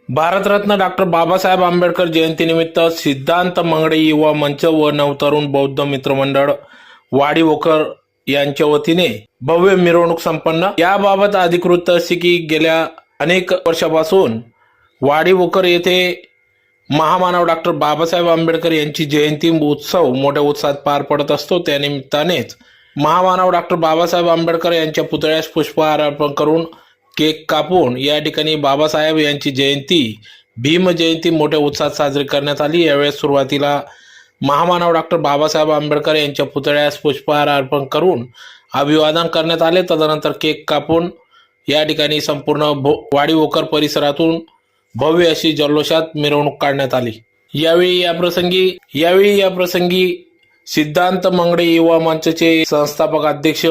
Bharat Ratna doctor Babasaheb Ambedkar जयंतीनिमित्त सिद्धांत मंगळे युवा मंच व नवतरुण बौद्ध मित्रमंडळ वाडीवोकर यांच्या वतीने भव्य मिरवणूक संपन्न। याबाबत अधिकृत अशी की गेल्या अनेक वर्षापासून वाडीवोकर येथे महामानव डॉक्टर बाबासाहेब आंबेडकर यांची जयंती उत्सव मोठ्या उत्साहात पार पडत असतो। त्यानिमित्तानेच महामानव डॉक्टर बाबासाहेब आंबेडकर यांच्या पुतळ्यास पुष्पहार अर्पण करून केक कापून या ठिकाणी बाबासाहेब यांची जयंती भीम जयंती मोठ्या उत्साहात साजरी करण्यात आली। यावेळेस सुरुवातीला महामानव डॉक्टर बाबासाहेब आंबेडकर यांच्या पुतळ्यास पुष्पहार अर्पण करून अभिवादन करण्यात आले। तदनंतर केक कापून या ठिकाणी संपूर्ण वाडीवोकर परिसरातून भव्य अशी जल्लोषात मिरवणूक काढण्यात आली। यावेळी या प्रसंगी सिद्धांत मंगळे युवा मंचचे संस्थापक अध्यक्ष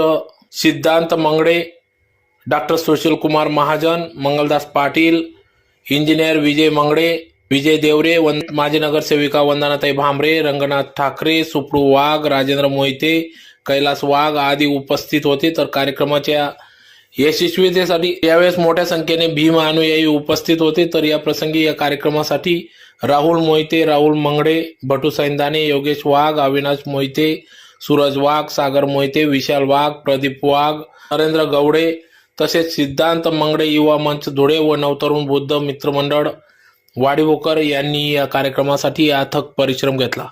सिद्धांत मंगळे, डॉक्टर सुशील कुमार महाजन, मंगलदास पाटील, इंजिनियर विजय मंगळे, विजय देवरे, माजी नगरसेविका वंदनाताई भामरे, रंगनाथ ठाकरे, सुप्रू वाघ, राजेंद्र मोहिते, कैलास वाघ आदी उपस्थित होते। तर कार्यक्रमाच्या यशस्वीतेसाठी यावेळेस मोठ्या संख्येने भीम अनुयायी उपस्थित होते। तर या प्रसंगी या कार्यक्रमासाठी राहुल मोहिते, राहुल मंगळे, बटू सैंदाने, योगेश वाघ, अविनाश मोहिते, सूरज वाघ, सागर मोहिते, विशाल वाघ, प्रदीप वाघ, नरेंद्र गवडे तसेच सिद्धांत मंगळे युवा मंच धुळे व नवतरुण बौद्ध मित्रमंडळ वाडीवोकर यांनी या कार्यक्रमासाठी अथक परिश्रम घेतला।